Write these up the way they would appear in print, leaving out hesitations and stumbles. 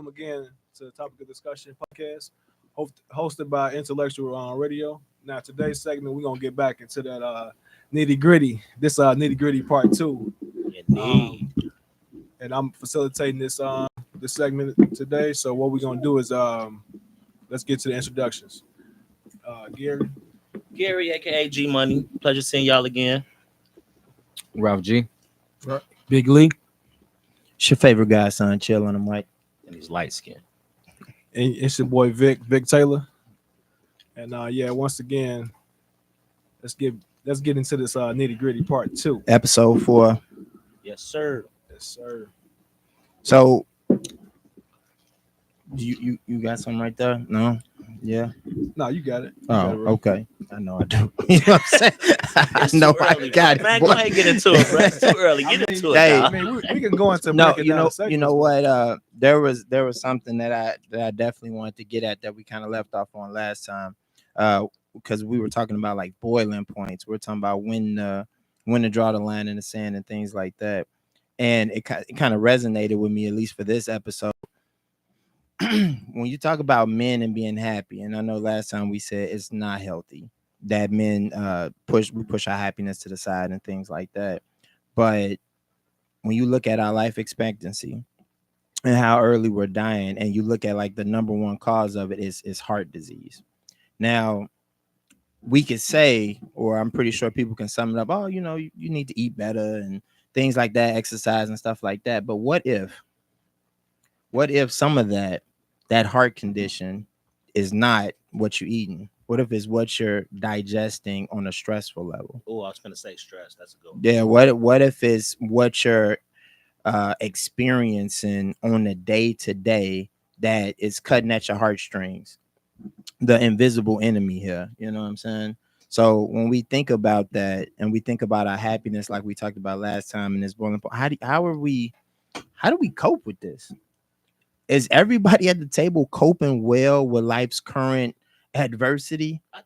welcome again to the Topic of Discussion podcast, hosted by Intellectual Radio. Now, today's segment, we're gonna get back into that nitty gritty. This nitty gritty part two, Indeed. and I'm facilitating this segment today. So what we're gonna do is let's get to the introductions. Gary, aka G Money. Pleasure seeing y'all again. Ralph G. Big Lee. It's your favorite guy, son. Chill on the mic. And he's light skinned. And it's your boy Vic Taylor. And once again, let's get into this nitty gritty part two. Episode 4. Yes, sir. Yes, sir. So you got something right there? No? Yeah. No, you got it. Okay. I know I do. You know what I'm saying? I know I got it. Man, go ahead and get into it, bro. It's too early. Get into it. Hey, dog. We can go into No, breaking you down know segments. what? There was something that I definitely wanted to get at that we kind of left off on last time. Because we were talking about like boiling points. We're talking about when to draw the line in the sand and things like that. And it kind of resonated with me, at least for this episode. When you talk about men and being happy, and I know last time we said it's not healthy that men push our happiness to the side and things like that. But when you look at our life expectancy and how early we're dying, and you look at like the number one cause of it is heart disease. Now, we could say, or I'm pretty sure people can sum it up, oh, you need to eat better and things like that, exercise and stuff like that. But what if some of that heart condition is not what you're eating? What if it's what you're digesting on a stressful level? Oh, I was going to say stress. That's a good one. Yeah. What if it's what you're experiencing on a day to day that is cutting at your heartstrings? The invisible enemy here. You know what I'm saying? So when we think about that and we think about our happiness, like we talked about last time in this boiling point, how do we cope with this? Is everybody at the table coping well with life's current adversity? I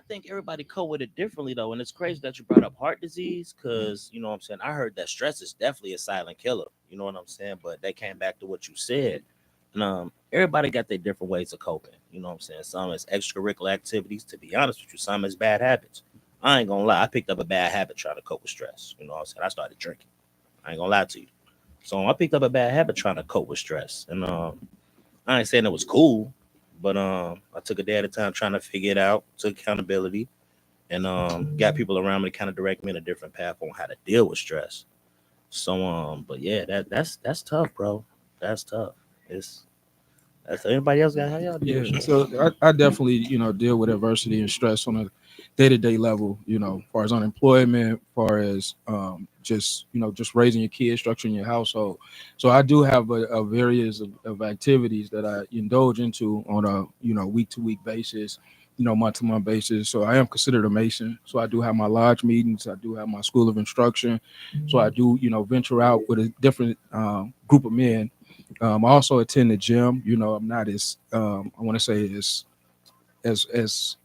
think everybody cope with it differently though, and it's crazy that you brought up heart disease because you know what I'm saying. I heard that stress is definitely a silent killer. You know what I'm saying, but they came back to what you said, and everybody got their different ways of coping. You know what I'm saying. Some is extracurricular activities. To be honest with you, some is bad habits. I ain't gonna lie. I picked up a bad habit trying to cope with stress. You know what I'm saying. I started drinking. I ain't gonna lie to you. So I picked up a bad habit trying to cope with stress, and I ain't saying it was cool. But I took a day at a time trying to figure it out, took accountability, and got people around me to kind of direct me in a different path on how to deal with stress. So but yeah, that's tough, bro. That's tough. That's anybody else got how y'all deal? Yeah, so I definitely deal with adversity and stress on a day-to-day level, as far as unemployment, as far as just raising your kids, structuring your household. So I do have a various of activities that I indulge into on a week-to-week basis, month-to-month basis. So I am considered a Mason. So I do have my lodge meetings. I do have my school of instruction. So I do, venture out with a different group of men. I also attend the gym. I'm not as I want to say as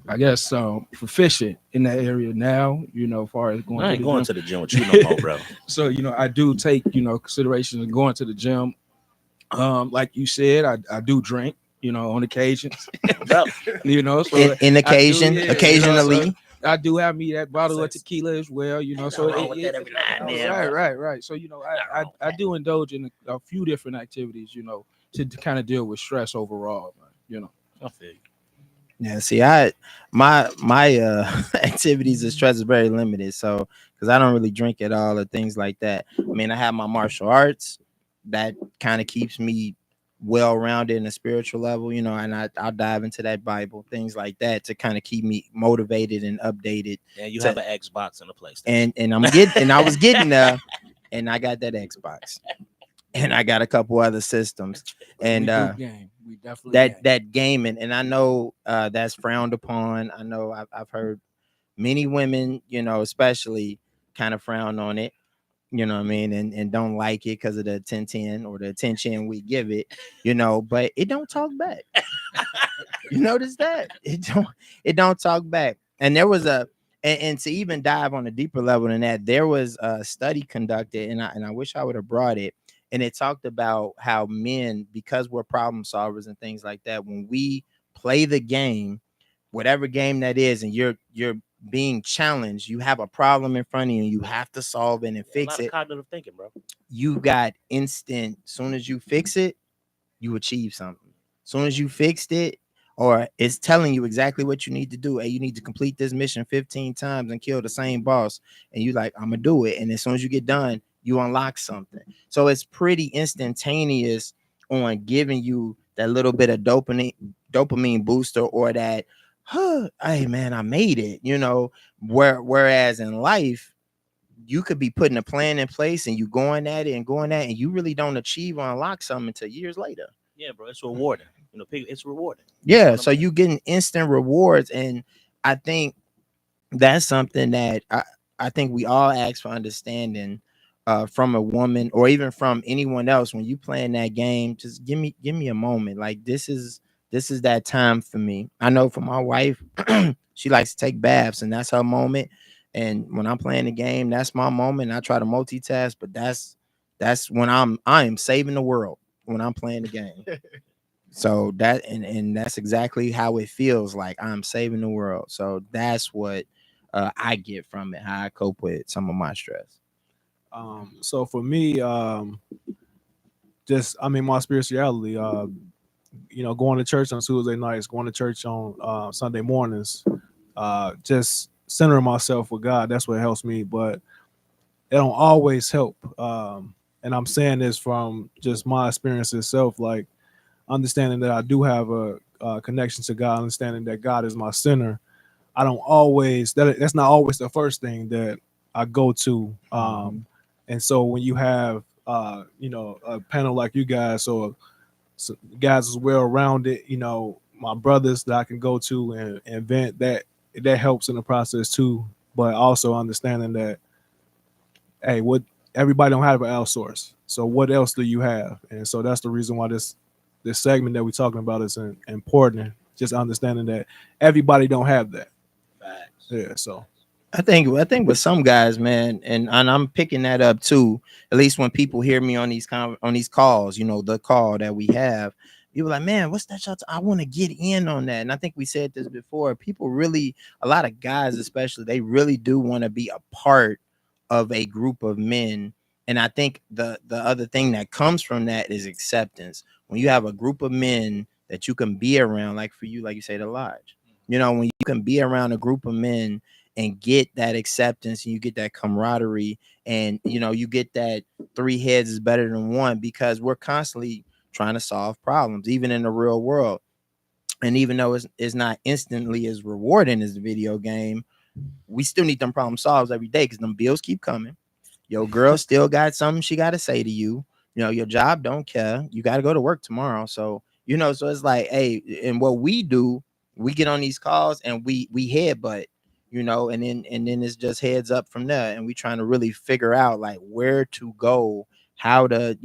I guess proficient in that area now, as far as going. I ain't going to the gym with you no more, bro. So, I do take, consideration of going to the gym. Like you said, I do drink, on occasions. So in occasionally. So I do have me that bottle of tequila as well, So every now and then, right. So, I do indulge in a few different activities, to kind of deal with stress overall, I feel you. Yeah, see, my activities of stress is very limited. So, because I don't really drink at all or things like that. I mean, I have my martial arts that kind of keeps me well-rounded in a spiritual level, and I'll dive into that Bible, things like that, to kind of keep me motivated and updated. Yeah, you have an Xbox and a PlayStation, and I was getting there, and I got that Xbox, and I got a couple other systems, and we definitely that gaming, and I know that's frowned upon. I know I've heard many women, especially kind of frown on it, you know what I mean, and don't like it because of the 10-10 or the attention we give it, but it don't talk back. You notice that? It don't talk back. And there was and to even dive on a deeper level than that, there was a study conducted, and I wish I would have brought it. and it talked about how men, because we're problem solvers and things like that, when we play the game, whatever game that is, and you're being challenged, you have a problem in front of you and you have to solve it and A fix lot of it. cognitive thinking, bro. You got instant, soon as you fix it, you achieve something. Soon as you fixed it, or it's telling you exactly what you need to do. Hey, you need to complete this mission 15 times and kill the same boss. And you like, I'm gonna do it. And as soon as you get done, you unlock something. So it's pretty instantaneous on giving you that little bit of dopamine booster, or that, hey man, I made it, whereas in life, you could be putting a plan in place and you going at it, and you really don't achieve or unlock something until years later. Yeah, bro, it's rewarding. It's rewarding. Yeah, so you getting instant rewards, and I think that's something that I think we all ask for understanding from a woman, or even from anyone else. When you playing that game, just give me a moment. Like, this is that time for me. I know for my wife, she likes to take baths, and that's her moment. And when I'm playing the game, that's my moment. I try to multitask, but that's when I am saving the world when I'm playing the game. So that, and that's exactly how it feels, like I'm saving the world. So that's what I get from it, how I cope with some of my stress. So for me, my spirituality, going to church on Tuesday nights, going to church on Sunday mornings, just centering myself with God. That's what helps me, but it don't always help. And I'm saying this from just my experience itself, like understanding that I do have a connection to God, understanding that God is my center. I don't always, that's not always the first thing that I go to. And so when you have, a panel like you guys, so guys as well around it, my brothers that I can go to and vent, that helps in the process too. But also understanding that, hey, everybody don't have an outsource. So what else do you have? And so that's the reason why this segment that we're talking about is important. Just understanding that everybody don't have that. Facts. Yeah. So I think with some guys, man, and I'm picking that up too. At least when people hear me on these calls, the call that we have, people like, man, what's that shot? I want to get in on that. And I think we said this before. People really, a lot of guys especially, they really do want to be a part of a group of men. And I think the other thing that comes from that is acceptance. When you have a group of men that you can be around, like for you, like you say, the lodge, when you can be around a group of men and get that acceptance, and you get that camaraderie, and you get that 3 heads is better than 1, because we're constantly trying to solve problems, even in the real world. And even though it's not instantly as rewarding as the video game, we still need them problem solves every day, because them bills keep coming. Your girl still got something she got to say to you. Your job don't care. You got to go to work tomorrow. So, so it's like, hey, and what we do, we get on these calls and we headbutt, and then it's just heads up from there. And we trying to really figure out like where to go, how to,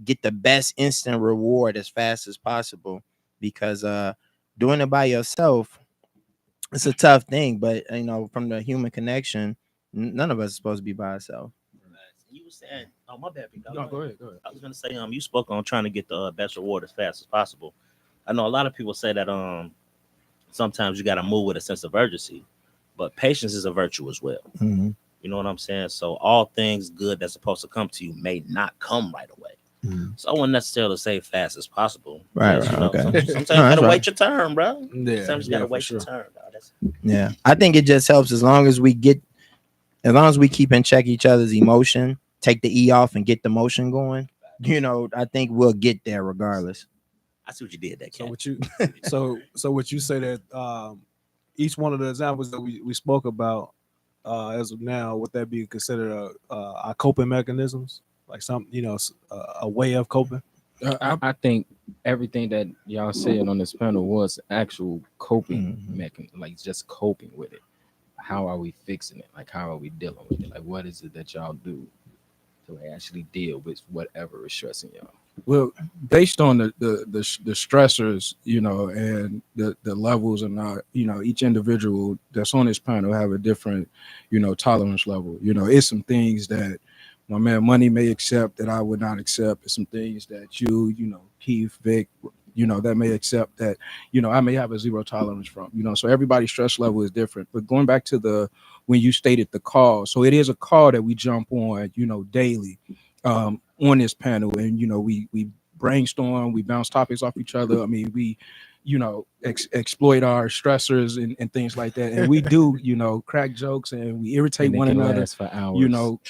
get the best instant reward as fast as possible, because doing it by yourself, it's a tough thing. But, from the human connection, none of us is supposed to be by ourselves. You were saying, oh, my bad. No, go ahead. I was gonna say, you spoke on trying to get the best reward as fast as possible. I know a lot of people say that sometimes you got to move with a sense of urgency, but patience is a virtue as well. Mm-hmm. You know what I'm saying? So all things good that's supposed to come to you may not come right away. Mm-hmm. So I wouldn't necessarily say fast as possible. Right, Because, okay. Sometimes you gotta wait your turn, bro. yeah, Sometimes you gotta wait sure. your turn, dog. Yeah, I think it just helps as long as we keep in check each other's emotion, take the E off and get the motion going. I think we'll get there regardless. I see what you did there, So Cat. what you what you say that each one of the examples that we spoke about as of now, would that be considered our coping mechanisms, like some a way of coping? I think everything that y'all said on this panel was actual coping mechanism, like just coping with it. How are we fixing it? Like, how are we dealing with it? Like, what is it that y'all do to actually deal with whatever is stressing y'all? Well, based on the stressors, and the levels, and each individual that's on this panel have a different, tolerance level. It's some things that my man Money may accept that I would not accept. Some things that you know, Keith, Vic, you know, that may accept that, you know, I may have a zero tolerance from, you know, so everybody's stress level is different. But going back to when you stated the call, so it is a call that we jump on, you know, daily on this panel, and, you know, we brainstorm, we bounce topics off each other. I mean, we, you know, exploit our stressors and things like that. And we do, you know, crack jokes and we irritate And they one can another, last for hours. you know,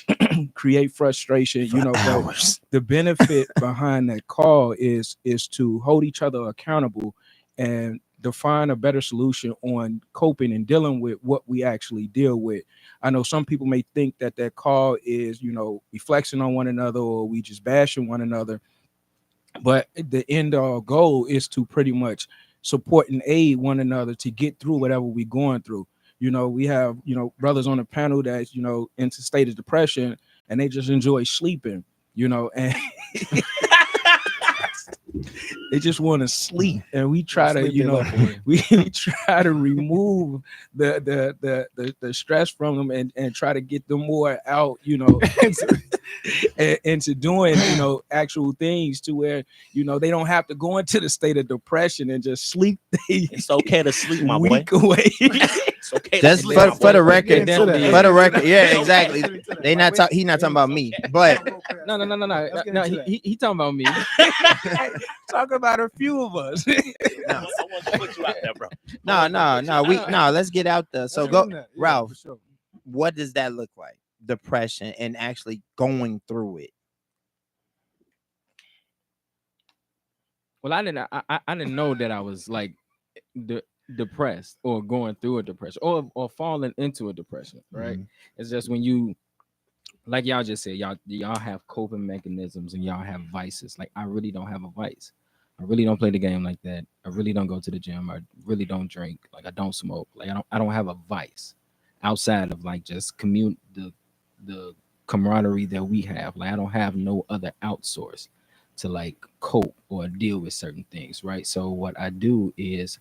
create frustration, For you know, hours. but the benefit behind that call is to hold each other accountable and define a better solution on coping and dealing with what we actually deal with. I know some people may think that call is, you know, we flexing on one another or we just bashing one another. But the end all goal is to pretty much support and aid one another to get through whatever we're going through. You know, we have, you know, brothers on the panel that's, you know, into state of depression and they just enjoy sleeping, you know, and they just want to sleep. And we try to, you know, we try to remove the stress from them and try to get them more out, you know, into doing, you know, actual things to where, you know, they don't have to go into the state of depression and just sleep. It's okay to sleep, my boy. Week away. It's okay. Just to sleep, for the my boy. record, Get into that. for the record, yeah, exactly. They not talk. He not talking about me, but No. He talking about me. Talk about a few of us. I want to put you out there, bro. no. Let's get out there. So go, Ralph. for sure. What does that look like? Depression and actually going through it. Well, I didn't know that I was like depressed or going through a depression or falling into a depression, right? It's just when you, like y'all just said, y'all have coping mechanisms and y'all have vices. Like I really don't have a vice. I really don't play the game like that. I really don't go to the gym. I really don't drink. Like I don't smoke. Like I don't have a vice outside of like just the camaraderie that we have. Like I don't have no other outsource to like cope or deal with certain things, right? So what I do is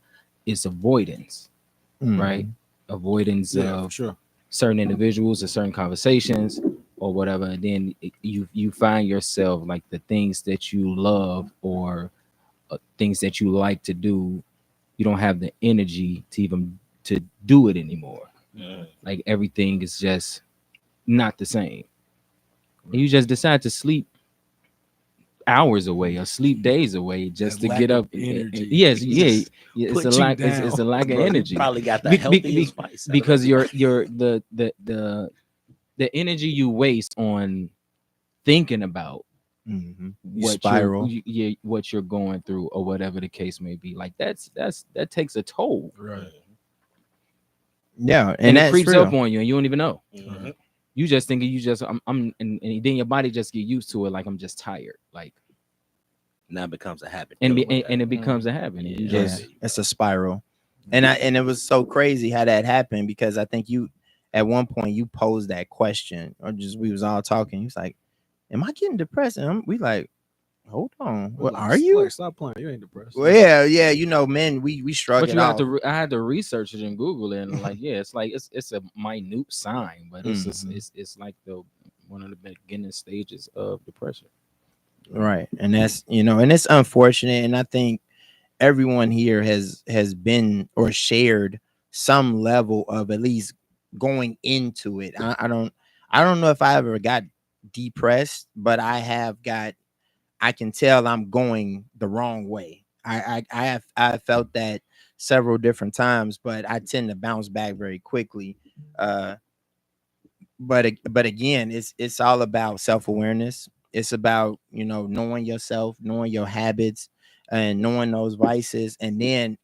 avoidance, right? Avoidance of sure. certain individuals or certain conversations or whatever. And then you find yourself like the things that you love or things that you like to do, you don't have the energy to even to do it anymore. Like everything is just not the same. And you just decide to sleep hours away or sleep days away just That to get up. energy. Yes, yeah. It's put a you lack. down. It's a lack of Bro, you energy. probably got the Be- healthiest vice ever. because you're the energy you waste on thinking about what Spiral. what you're going through or whatever the case may be. Like that takes a toll. Right. Yeah, And and it that's creeps real. up on you and you don't even know. Mhm. You just thinking you just and then your body just get used to it. Like I'm just tired. Like Now it becomes a habit. and dealing with it becomes a habit. And you Yeah, just it's a spiral. And it was so crazy how that happened because I think you at one point you posed that question or just we was all talking. He was like, "Am I getting depressed?" And we like, "Hold on, what are you?" Like, stop playing. You ain't depressed. Well, yeah, you know, men, we shrug but it you have off. to I had to research it and Google it and like it's like it's a minute sign, but it's just, it's like the one of the beginning stages of depression. Right. And that's, you know, and it's unfortunate. And I think everyone here has been or shared some level of at least going into it. I don't know if I ever got depressed, but I can tell I'm going the wrong way. I have felt that several different times, but I tend to bounce back very quickly. But again, it's all about self-awareness. It's about, you know, knowing yourself, knowing your habits, and knowing those vices, and then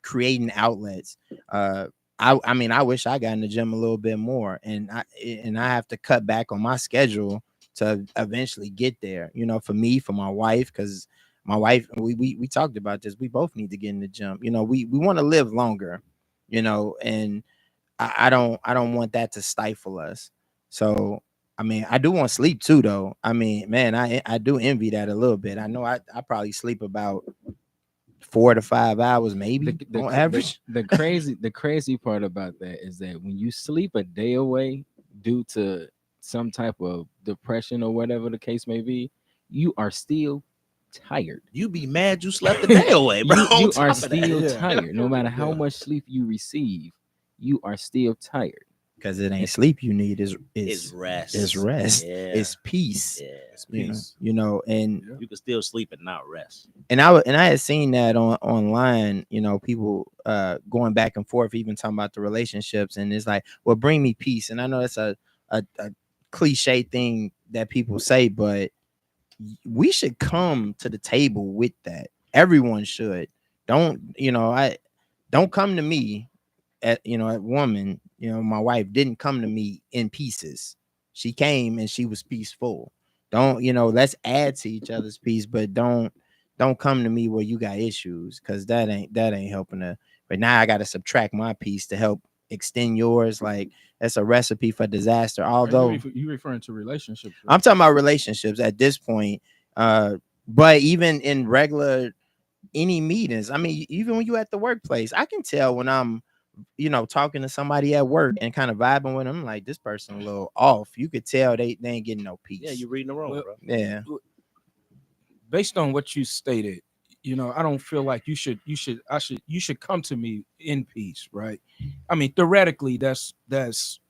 creating outlets. I mean, I wish I got in the gym a little bit more, and I have to cut back on my schedule to eventually get there. You know, for me, for my wife, because my wife, we talked about this. We both need to get in the gym. You know, we want to live longer. You know, and I don't want that to stifle us. So, I mean, I do want sleep too, though. I mean, man, I do envy that a little bit. I know I probably sleep about 4 to 5 hours, maybe on average. The crazy part about that is that when you sleep a day away due to some type of depression or whatever the case may be, you are still tired. You be mad you slept the day away, bro. You on top are of that. still Yeah. tired. No matter how Yeah. much sleep you receive, you are still tired. Because it ain't sleep you need, It's is rest. it's rest. Yeah. It's peace. Yeah. It's You know, peace. and Yeah. You can still sleep and not rest. and I had seen that online, people going back and forth, even talking about the relationships, and it's like, well, bring me peace. And I know that's a cliche thing that people say, but we should come to the table with that. Everyone should. Don't come to me a woman, my wife didn't come to me in pieces. She came and she was peaceful. Don't, let's add to each other's peace, but don't come to me where you got issues, because that ain't helping her. But now I got to subtract my piece to help extend yours. Like, that's a recipe for disaster. Although you referring to relationships, right? I'm talking about relationships at this point. But even in regular any meetings, I mean, even when you at the workplace, I can tell when I'm talking to somebody at work and kind of vibing with them, like, this person a little off. You could tell they ain't getting no peace. Yeah, you're reading the room, Well, bro. Yeah. Based on what you stated, I don't feel like you should come to me in peace, right? I mean, theoretically, that's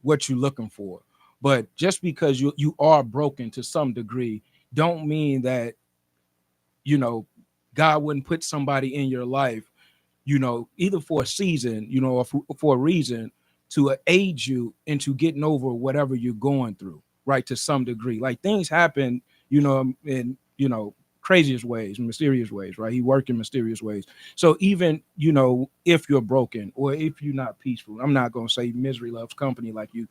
what you're looking for. But just because you are broken to some degree, don't mean that God wouldn't put somebody in your life, either for a season, or for a reason, to aid you into getting over whatever you're going through, right? To some degree, like, things happen, in craziest ways, mysterious ways, right? He worked in mysterious ways. So even if you're broken or if you're not peaceful, I'm not gonna say misery loves company, like you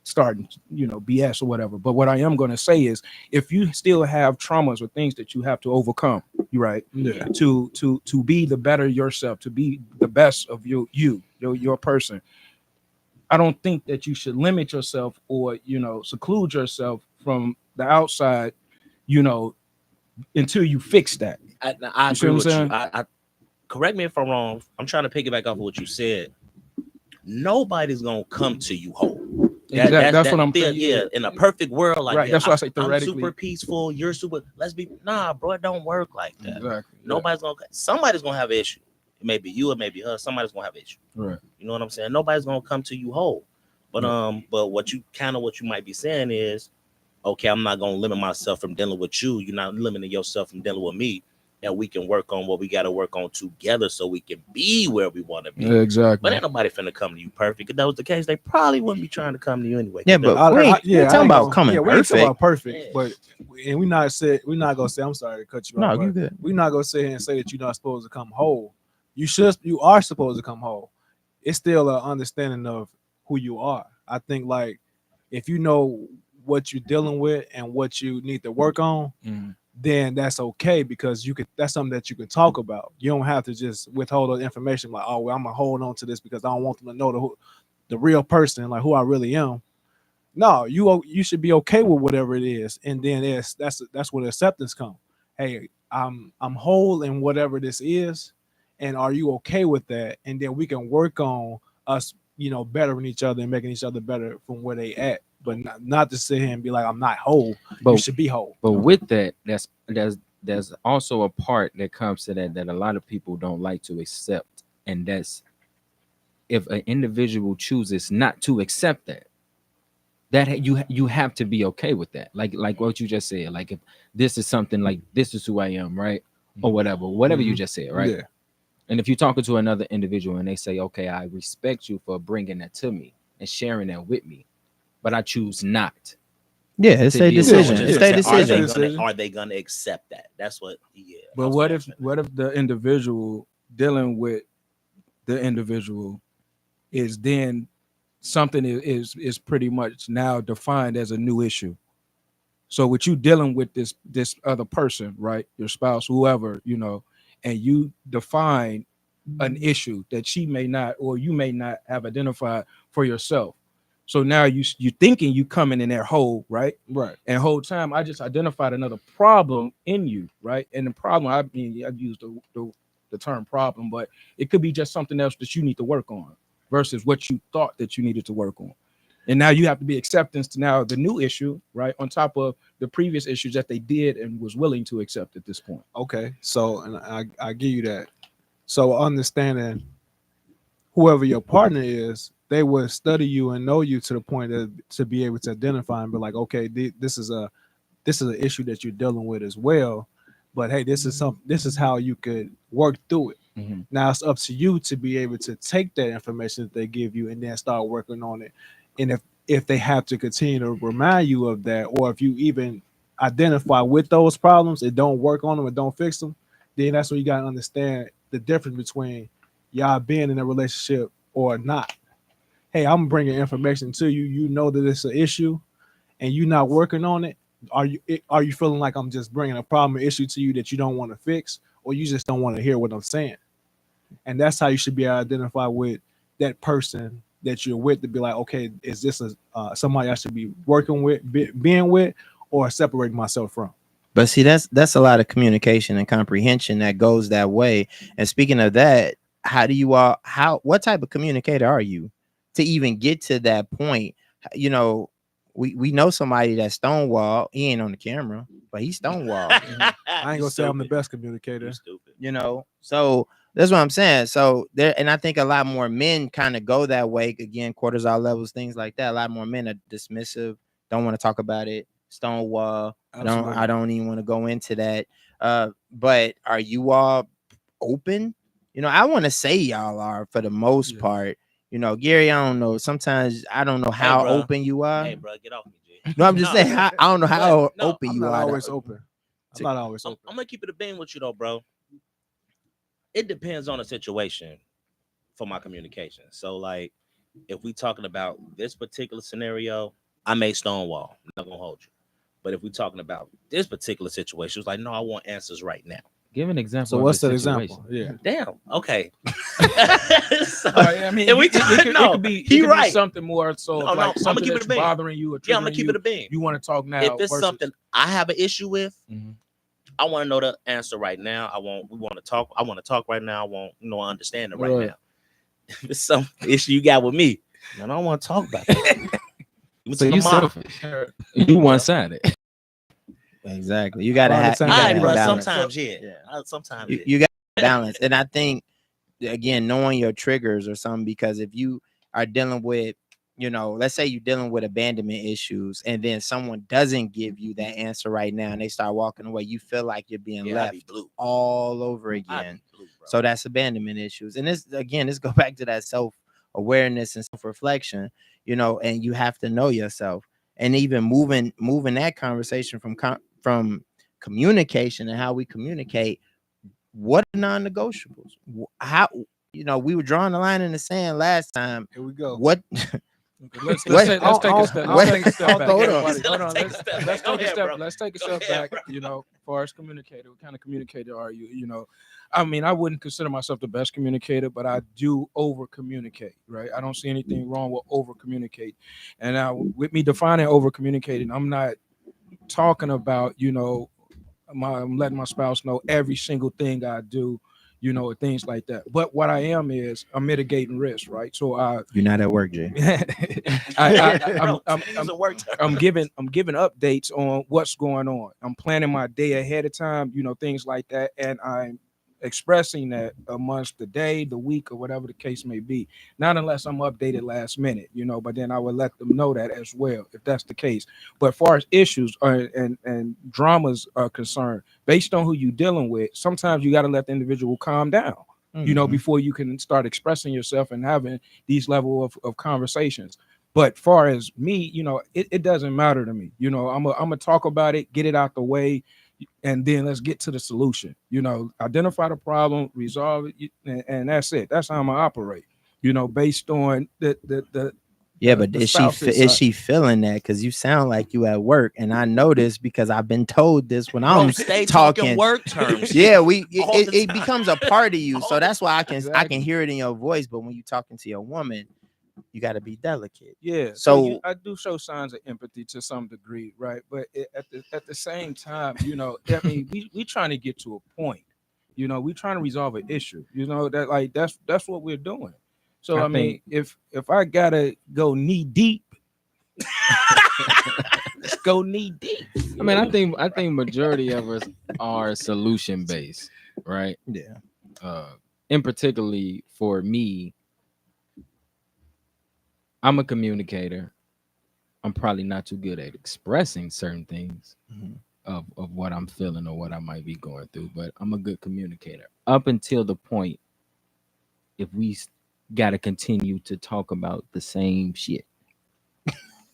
starting BS or whatever. But what I am gonna say is, if you still have traumas or things that you have to overcome, you're right, Yeah. to be the better yourself, to be the best of your person, I don't think that you should limit yourself or seclude yourself from the outside, until you fix that. I You see agree what with I'm you. saying? I correct me if I'm wrong. I'm trying to piggyback off of what you said. Nobody's gonna come to you whole. Exactly. That's what I'm saying. Yeah, in a perfect world, like, Right. That's why I say I'm theoretically. super peaceful. You're super. Nah, bro, it don't work like that. Exactly. Somebody's gonna have an issue. It may be you, it may be her. Somebody's gonna have an issue. Right. You know what I'm saying? Nobody's gonna come to you whole. But but what you might be saying is, okay, I'm not gonna limit myself from dealing with you. You're not limiting yourself from dealing with me. And we can work on what we got to work on together, so we can be where we want to be. Yeah, exactly. But ain't nobody finna come to you perfect. If that was the case, they probably wouldn't be trying to come to you anyway. Yeah, but I we ain't talking about coming we ain't talking about perfect, Yeah. but and we're not gonna say, I'm sorry to cut you No, off. you but good. We're not gonna sit here and say that you're not supposed to come whole. You are supposed to come whole. It's still an understanding of who you are. I think, like, if you know what you're dealing with and what you need to work on, then that's okay, because that's something that you can talk about. You don't have to just withhold the information, like, oh, well, I'm gonna hold on to this because I don't want them to know the real person, like, who I really am. No, you should be okay with whatever it is, and then that's where acceptance comes. Hey, I'm whole in whatever this is, and are you okay with that? And then we can work on us, bettering each other and making each other better from where they at. But not to sit here and be like, I'm not whole. But you should be whole. But with that, there's also a part that comes to that a lot of people don't like to accept, and that's if an individual chooses not to accept that you have to be okay with that. Like what you just said. Like, if this is something, like, this is who I am, right, or whatever you just said, right? Yeah. And if you're talking to another individual and they say, okay, I respect you for bringing that to me and sharing that with me, but I choose not. Yeah, it's a decision. It's a decision. Are they gonna accept that? That's what. Yeah. But what if the individual dealing with the individual is then something is pretty much now defined as a new issue? So with you dealing with this other person, right, your spouse, whoever, and you define an issue that she may not or you may not have identified for yourself. So now you thinking you coming in there whole, right? Right. And whole time I just identified another problem in you, right? And the problem, I used the term problem, but it could be just something else that you need to work on versus what you thought that you needed to work on. And now you have to be acceptance to now the new issue, right? On top of the previous issues that they did and was willing to accept at this point. Okay, so and I give you that. So understanding whoever your partner is, they would study you and know you to the point that to be able to identify and be like, okay, this is an issue that you're dealing with as well. But hey, this is how you could work through it. Mm-hmm. Now it's up to you to be able to take that information that they give you and then start working on it. And if they have to continue to remind you of that, or if you even identify with those problems and don't work on them and don't fix them, then that's when you got to understand the difference between y'all being in a relationship or not. Hey, I'm bringing information to you. You know that it's an issue and you're not working on it. Are you feeling like I'm just bringing a problem or issue to you that you don't want to fix, or you just don't want to hear what I'm saying? And that's how you should be able to identify with that person that you're with, to be like, okay, is this somebody I should be working with, being with, or separating myself from? But see, that's a lot of communication and comprehension that goes that way. And speaking of that, what type of communicator are you to even get to that point? You know, we know somebody that's stonewall. He ain't on the camera, but he's stonewall. I ain't gonna say I'm the best communicator. You know, so that's what I'm saying. So there, and I think a lot more men kind of go that way. Again, cortisol levels, things like that. A lot more men are dismissive, don't want to talk about it, stonewall. I don't even want to go into that. But are you all open? You know, I want to say y'all are for the most part. You know, Gary, I don't know. Sometimes I don't know how open you are. Hey, bro, get off me, G. No, I'm just saying. I don't know how open you are. Always open. I'm not always open. I'm gonna keep it a bean with you though, bro. It depends on the situation for my communication. So, like, if we talking about this particular scenario, I may stonewall. I'm not gonna hold you. But if we talking about this particular situation, it's like, no, I want answers right now. Give an example. So what's that example? Yeah. Damn. Okay. So, I mean, it could be something more. So No, like I'm gonna something keep it that's a bean. bothering you. Or Yeah, I'm gonna keep it a bean. You want to talk now? If it's something I have an issue with, Mhm. I want to know the answer right now. We want to talk. I want to talk right now. I want understand it right now. If it's some issue you got with me, I don't want to talk about that. So you selfish. You one-sided. Exactly. You gotta have. All right, bro. Balance. Sometimes, sometimes You got balance, and I think again, knowing your triggers or something, because if you are dealing with, you know, let's say you're dealing with abandonment issues, and then someone doesn't give you that answer right now, and they start walking away, you feel like you're being left all over again. So that's abandonment issues, and this go back to that self-awareness and self-reflection, you know, and you have to know yourself, and even moving that conversation from communication and how we communicate. What are non-negotiables? How, you know, we were drawing the line in the sand last time. Here we go. What? Let's take a step. Let's take a step back. Hold on. Hold on. Let's take a step. Let's take a step back. Bro. You know, as far as communicator, what kind of communicator are you? You know, I mean, I wouldn't consider myself the best communicator, but I do over communicate. Right? I don't see anything wrong with over communicate. And now, with me defining over communicating, I'm not talking about, you know, I'm letting my spouse know every single thing I do, you know, things like that. But what I am is I'm mitigating risk, right? So you're not at work, Jay. I'm giving updates on what's going on. I'm planning my day ahead of time, you know, things like that, and I'm expressing that amongst the day, the week, or whatever the case may be. Not unless I'm updated last minute, you know, but then I would let them know that as well, if that's the case. But as far as issues and dramas are concerned, based on who you're dealing with, sometimes you got to let the individual calm down, you know, before you can start expressing yourself and having these level of conversations. But far as me, you know, it doesn't matter to me. You know, I'm gonna talk about it, get it out the way, and then let's get to the solution. You know, identify the problem, resolve it, and that's it. That's how I'm gonna operate. You know, based on the yeah, but is she feeling that? Because you sound like you at work, and I know this because I've been told this when I'm talking work terms. Yeah, it becomes a part of you, so that's why I can hear it in your voice. But when you're talking to your woman, you got to be delicate. Yeah. So I do show signs of empathy to some degree, right? But at the same time, you know, I mean, we trying to get to a point. You know, we trying to resolve an issue. You know, that like that's what we're doing. So I mean, if I gotta go knee deep Let's go knee deep. I mean, I think majority of us are solution based, right? Yeah. And particularly for me, I'm a communicator. I'm probably not too good at expressing certain things of what I'm feeling or what I might be going through, but I'm a good communicator up until the point if we got to continue to talk about the same shit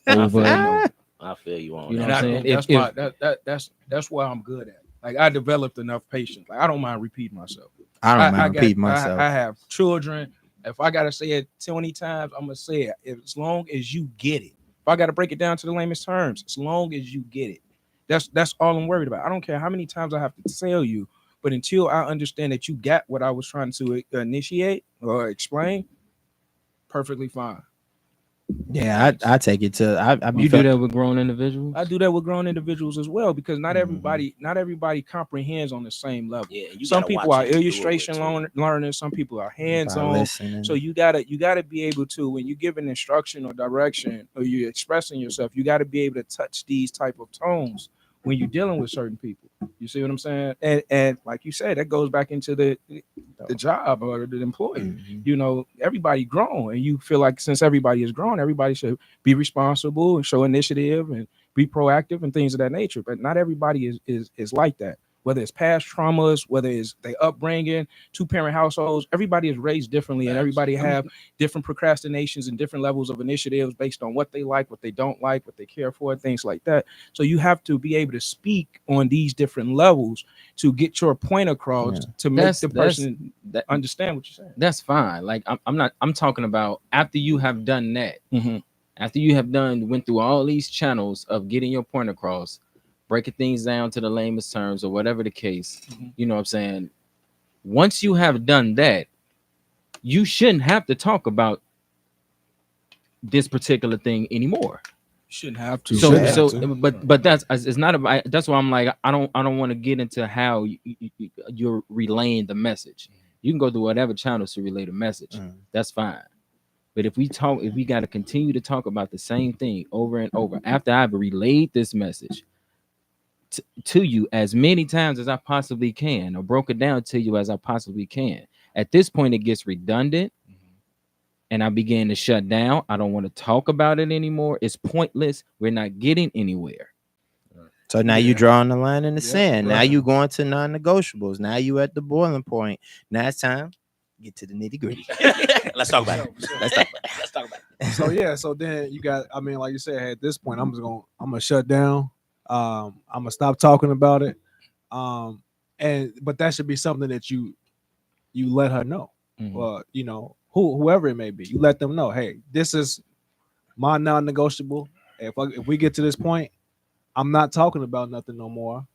over and over. I feel you on You know that. what I'm And saying? I think that's why I'm good at it. Like I developed enough patience. Like I don't mind repeating myself. I don't mind repeating myself. I have children. If I gotta say it 20 times, I'm gonna say it. As long as you get it. If I gotta break it down to the lamest terms, as long as you get it. That's all I'm worried about. I don't care how many times I have to tell you, but until I understand that you got what I was trying to initiate or explain, perfectly fine. Yeah, I take it to. You do that with grown individuals? I do that with grown individuals as well because not everybody comprehends on the same level. Yeah, you some gotta people watch are who you do it illustration with, learners, some people are hands-on. So you gotta be able to, when you give an instruction or direction or you're expressing yourself, you gotta be able to touch these type of tones when you're dealing with certain people. You see what I'm saying? And like you said, that goes back into the job or the employee. You know, everybody grown, and you feel like since everybody is grown, everybody should be responsible and show initiative and be proactive and things of that nature. But not everybody is like that. Whether it's past traumas, whether it's their upbringing, 2-parent households, everybody is raised differently, and everybody have different procrastinations and different levels of initiatives based on what they like, what they don't like, what they care for, things like that. So you have to be able to speak on these different levels to get your point across to make the person understand what you're saying. That's fine. Like I'm talking about after you have done that, after you have went through all these channels of getting your point across, breaking things down to the lamest terms or whatever the case, you know what I'm saying? Once you have done that, you shouldn't have to talk about this particular thing anymore. Shouldn't have to. But that's it's not about. That's why I'm like I don't want to get into how you're relaying the message. You can go through whatever channels to relay the message. That's fine. But if we got to continue to talk about the same thing over and over after I've relayed this message to you as many times as I possibly can, or broke it down to you as I possibly can. At this point, it gets redundant, and I begin to shut down. I don't want to talk about it anymore. It's pointless. We're not getting anywhere. So now you drawing the line in the sand. Now you going to non-negotiables. Now you at the boiling point. Now it's time get to the nitty-gritty. Let's talk about it. Let's talk about it. So then you got. I mean, like you said, at this point, I'm gonna shut down. I'm gonna stop talking about it. But that should be something that you let her know. You know, whoever it may be, you let them know, hey, this is my non-negotiable. If we get to this point, I'm not talking about nothing no more.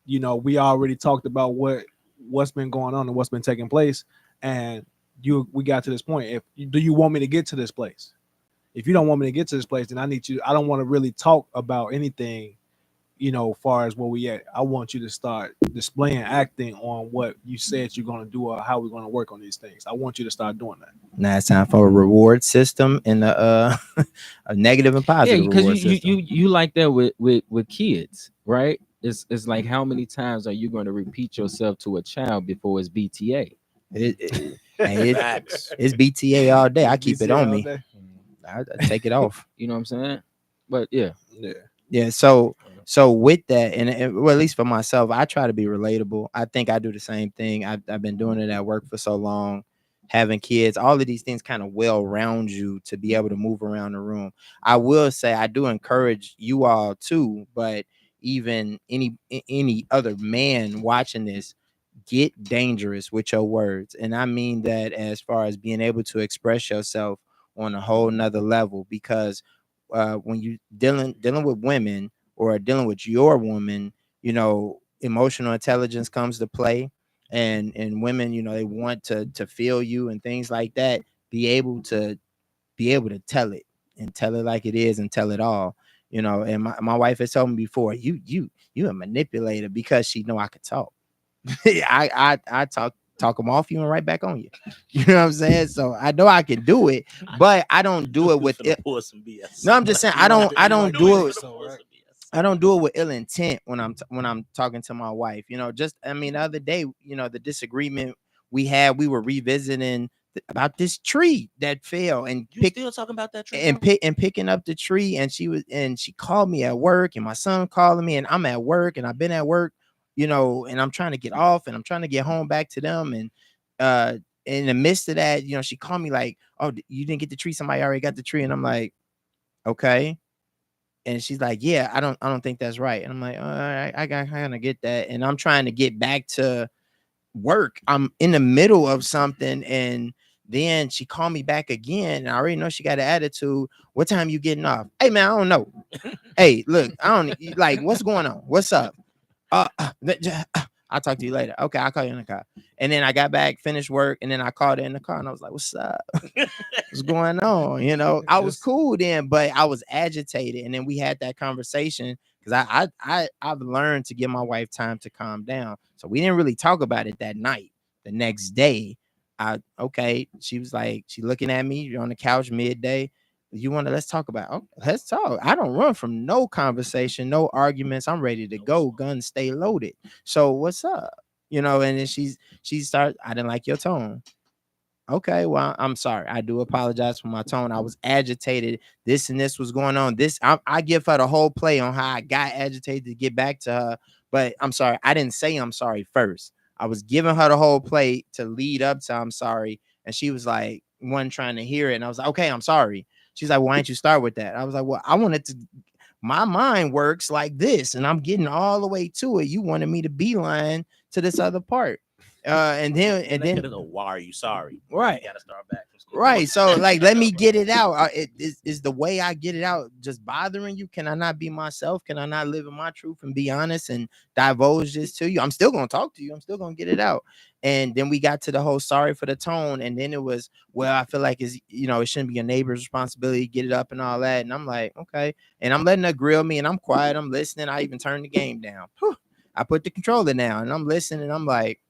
You know, we already talked about what's been going on and what's been taking place, and we got to this point. Do you want me to get to this place? If you don't want me to get to this place, then I don't want to really talk about anything, you know, far as where we at. I want you to start displaying, acting on what you said you're going to do or how we're going to work on these things. I want you to start doing that. Now it's time for a reward system and a negative and positive. Yeah, because you like that with kids, right? It's like, how many times are you going to repeat yourself to a child before it's BTA? It's BTA all day. I keep BTA it on all me. day. I take it off. You know what I'm saying? But yeah. So with that, and well, at least for myself, I try to be relatable. I think I do the same thing. I've been doing it at work for so long, having kids. All of these things kind of well round you to be able to move around the room. I will say I do encourage you all too, but even any other man watching this, get dangerous with your words. And I mean that as far as being able to express yourself on a whole nother level, because when you dealing with women or dealing with your woman, you know, emotional intelligence comes to play, and women, you know, they want to feel you and things like that. Be able to tell it and tell it like it is and tell it all, you know. And my wife has told me before, you a manipulator, because she know I could talk. I talk talk them off you and right back on you. You know what I'm saying? So I know I can do it, but I don't do it with it. Pour some BS. No, I'm just saying I don't do it. Pour some BS. I don't do it with ill intent when I'm talking to my wife. You know, just I mean, the other day, you know, the disagreement we had, we were revisiting about this tree that fell, and You still talking about that tree? and picking up the tree, and she called me at work, and my son calling me, and I'm at work, and I've been at work, you know, and I'm trying to get off, and I'm trying to get home back to them, and in the midst of that, you know, she called me like, "Oh, you didn't get the tree? Somebody already got the tree," and I'm like, "Okay." And she's like, "Yeah, I don't think that's right." And I'm like, "All right, I kind of get that." And I'm trying to get back to work. I'm in the middle of something, and then she called me back again. And I already know she got an attitude. "What time you getting off?" "Hey man, I don't know." "Hey, look, I don't like what's going on. What's up?" "I'll talk to you later." "Okay, I'll call you in the car." And then I got back, finished work, and then I called her in the car, and I was like, "What's up? What's going on?" You know, I was cool then, but I was agitated. And then we had that conversation because I've learned to give my wife time to calm down. So we didn't really talk about it that night. The next day, she was like, she looking at me, you're on the couch midday. Let's talk about it. "Oh, let's talk." I don't run from no conversation, no arguments. I'm ready to go. Guns stay loaded. So what's up? You know, and then she started, "I didn't like your tone." "Okay, well, I'm sorry. I do apologize for my tone. I was agitated. This and this was going on. I give her the whole play on how I got agitated to get back to her. But I'm sorry. I didn't say I'm sorry first. I was giving her the whole play to lead up to I'm sorry. And she was like, one trying to hear it. And I was like, "Okay, I'm sorry." She's like, "Why didn't you start with that?" I was like, "Well, I wanted to." My mind works like this, and I'm getting all the way to it. You wanted me to beeline to this other part. And then "Why are you sorry?" Right. You gotta start back from school. Right. So like, let me get it out. Is the way I get it out just bothering you? Can I not be myself? Can I not live in my truth and be honest and divulge this to you? I'm still gonna talk to you. I'm still gonna get it out. And then we got to the whole sorry for the tone. And then it was, well, I feel like it shouldn't be a neighbor's responsibility to get it up and all that. And I'm like, okay. And I'm letting her grill me, and I'm quiet. I'm listening. I even turned the game down. Whew. I put the controller down, and I'm listening. And I'm like,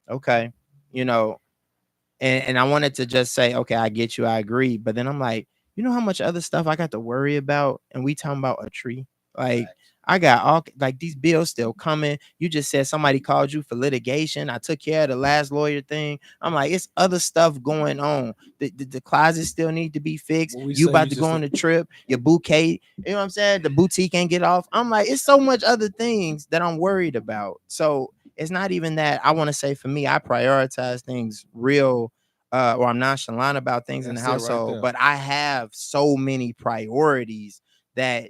okay, and I wanted to just say, okay, I get you, I agree. But then I'm like, you know how much other stuff I got to worry about? And we talking about a tree. Like, I got all like these bills still coming. You just said somebody called you for litigation. I took care of the last lawyer thing. I'm like, it's other stuff going on. The closet still need to be fixed. You about to go on a trip. Your bouquet, you know what I'm saying? The boutique ain't get off. I'm like, it's so much other things that I'm worried about. So it's not even that. I want to say for me, I prioritize things real, or I'm nonchalant about things in the household. But I have so many priorities that,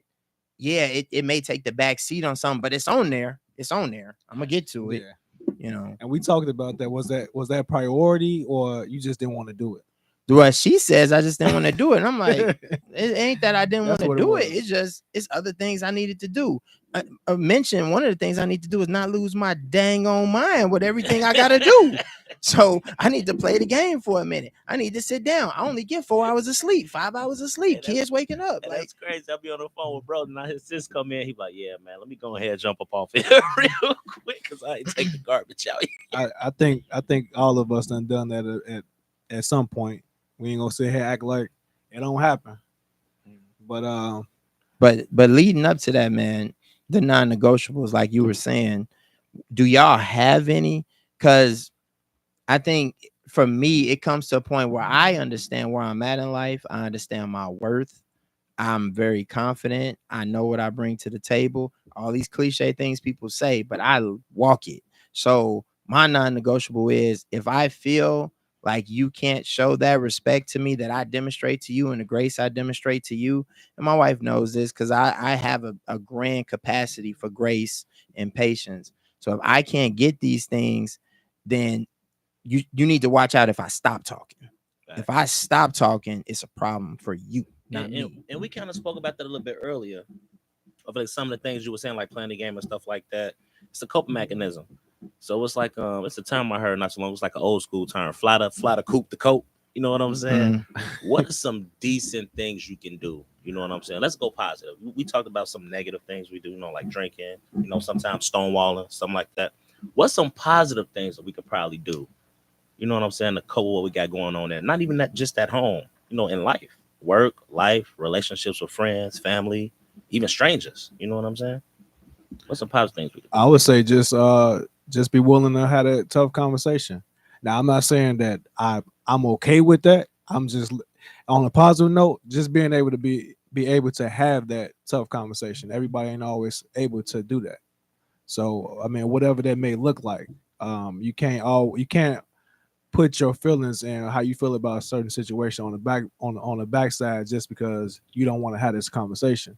yeah, it may take the back seat on something, but it's on there. It's on there. I'm gonna get to it. Yeah. And we talked about that. Was that priority, or you just didn't want to do it? What she says, I just didn't want to do it. And I'm like, it ain't that I didn't want to do it. It's just, it's other things I needed to do. I mentioned one of the things I need to do is not lose my dang on mind with everything I gotta do. So I need to play the game for a minute. I need to sit down. I only get 4 hours of sleep, 5 hours of sleep. Kids waking up. Like, that's crazy. I'll be on the phone with bro. Now his sis come in. He like, yeah, man, let me go ahead and jump up off here real quick because I ain't take the garbage out. I think all of us done that at some point. We ain't gonna sit here act like it don't happen. But leading up to that, man, the non-negotiables, like you were saying, do y'all have any? Because I think for me, it comes to a point where I understand where I'm at in life. I understand my worth. I'm very confident. I know what I bring to the table. All these cliche things people say, but I walk it. So my non-negotiable is, if I feel like you can't show that respect to me that I demonstrate to you and the grace I demonstrate to you. And my wife knows this because I have a grand capacity for grace and patience. So if I can't get these things, then you need to watch out if I stop talking. Right. If I stop talking, it's a problem for you, not me. And we kind of spoke about that a little bit earlier. Of like some of the things you were saying, like playing the game and stuff like that. It's a coping mechanism. So it's like it's a term I heard not so long. It's like an old school term, fly to coop the coat. You know what I'm saying? Mm-hmm. What are some decent things you can do? You know what I'm saying? Let's go positive. We talked about some negative things we do, you know, like drinking, you know, sometimes stonewalling, something like that. What's some positive things that we could probably do You know what I'm saying? To cope with what we got going on there. Not even that, just at home. You know, in life, work, life, relationships with friends, family, even strangers. You know what I'm saying? What's some positive things we can do? I would say just be willing to have that tough conversation. Now I'm not saying that I'm okay with that. I'm just on a positive note, just being able to be able to have that tough conversation. Everybody ain't always able to do that. So I mean, whatever that may look like, you can't put your feelings and how you feel about a certain situation on the backside just because you don't want to have this conversation,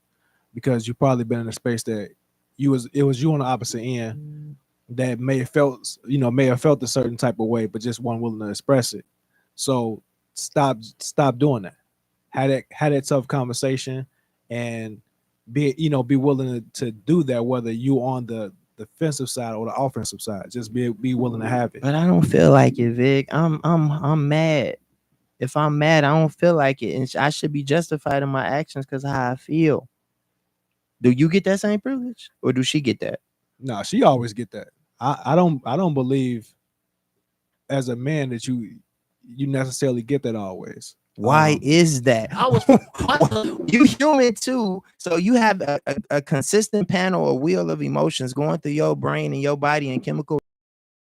because you've probably been in a space that it was you on the opposite end that may have felt a certain type of way but just weren't willing to express it. So stop doing that. Had that tough conversation and be willing to do that, whether you on the defensive side or the offensive side. Just be willing to have it. But I don't feel like it, Vic. I'm mad. If I'm mad, I don't feel like it, and I should be justified in my actions because of how I feel. Do you get that same privilege, or do she get that? No, she always get that. I don't believe as a man that you necessarily get that always. Why is that? I was You human too, so you have a consistent panel, a wheel of emotions going through your brain and your body and chemical.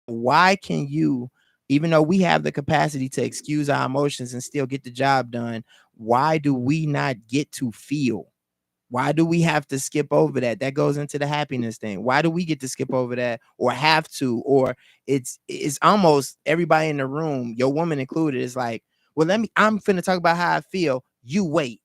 Why can you, even though we have the capacity to excuse our emotions and still get the job done, why do we not get to feel? Why do we have to skip over that? That goes into the happiness thing. Why do we get to skip over that or have to? Or it's almost everybody in the room, your woman included, is like, well, I'm finna talk about how I feel. You wait.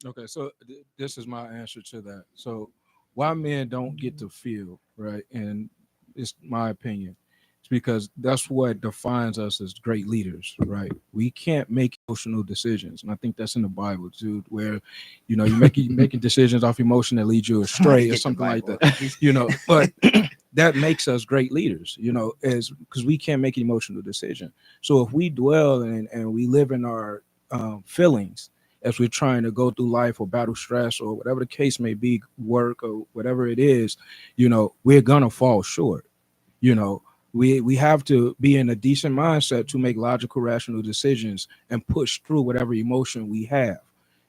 Okay, so this is my answer to that. So why men don't get to feel, right? And it's my opinion. It's because that's what defines us as great leaders, right? We can't make emotional decisions. And I think that's in the Bible too, where you're making decisions off emotion that lead you astray or something like that. But that makes us great leaders, as because we can't make an emotional decision. So if we dwell and we live in our feelings as we're trying to go through life or battle stress or whatever the case may be, work or whatever it is, we're gonna fall short. We have to be in a decent mindset to make logical, rational decisions and push through whatever emotion we have.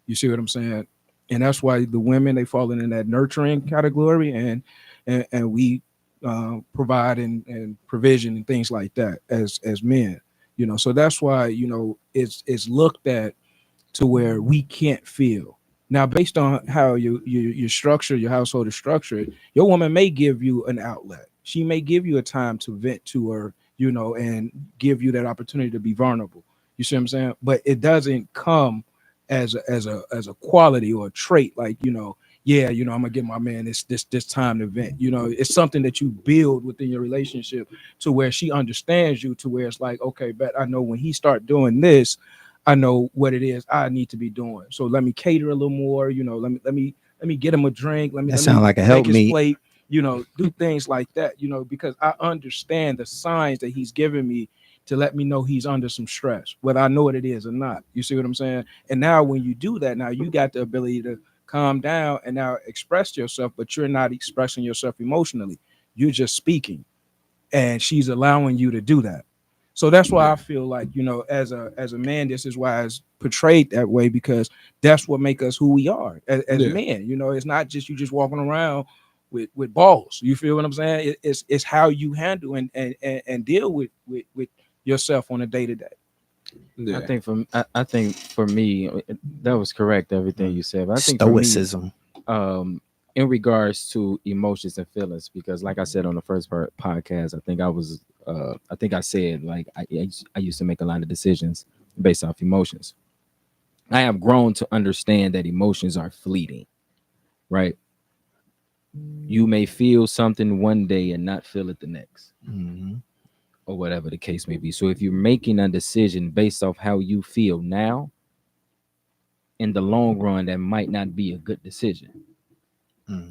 You see what I'm saying? And that's why the women, they fall in that nurturing category, and we provide and provision and things like that as men. So that's why it's looked at to where we can't feel. Now, based on how your structure, your household is structured, your woman may give you an outlet. She may give you a time to vent to her, and give you that opportunity to be vulnerable. You see what I'm saying? But it doesn't come as a quality or a trait like, I'm gonna give my man this time to vent. It's something that you build within your relationship to where she understands you, to where it's like, okay, bet I know when he start doing this, I know what it is I need to be doing. So let me cater a little more, let me get him a drink. Let me sound like a help me. Plate, do things like that, because I understand the signs that he's giving me to let me know he's under some stress, whether I know what it is or not. You see what I'm saying? And now when you do that, now you got the ability to calm down and now express yourself, but you're not expressing yourself emotionally. You're just speaking, and she's allowing you to do that. So that's why I feel like, as a man, this is why it's portrayed that way, because that's what makes us who we are as men. It's not just you just walking around with balls. You feel what I'm saying? It's how you handle and deal with yourself on a day to day. Yeah. I think for me, that was correct, everything you said. But I think Stoicism. For me, in regards to emotions and feelings, because like I said on the first podcast, I think I said, like, I used to make a lot of decisions based off emotions. I have grown to understand that emotions are fleeting, right? You may feel something one day and not feel it the next, or whatever the case may be. So if you're making a decision based off how you feel now, in the long run, that might not be a good decision.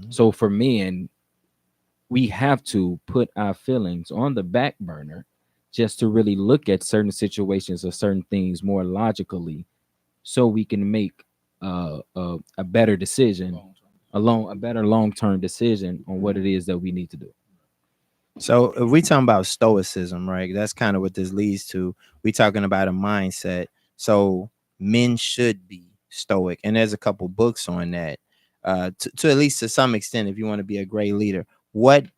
So for men, we have to put our feelings on the back burner just to really look at certain situations or certain things more logically, so we can make a better decision, a better long-term decision on what it is that we need to do. So if we talking about stoicism, right? That's kind of what this leads to. We talking about a mindset. So men should be stoic, and there's a couple books on that. To at least to some extent, if you want to be a great leader, what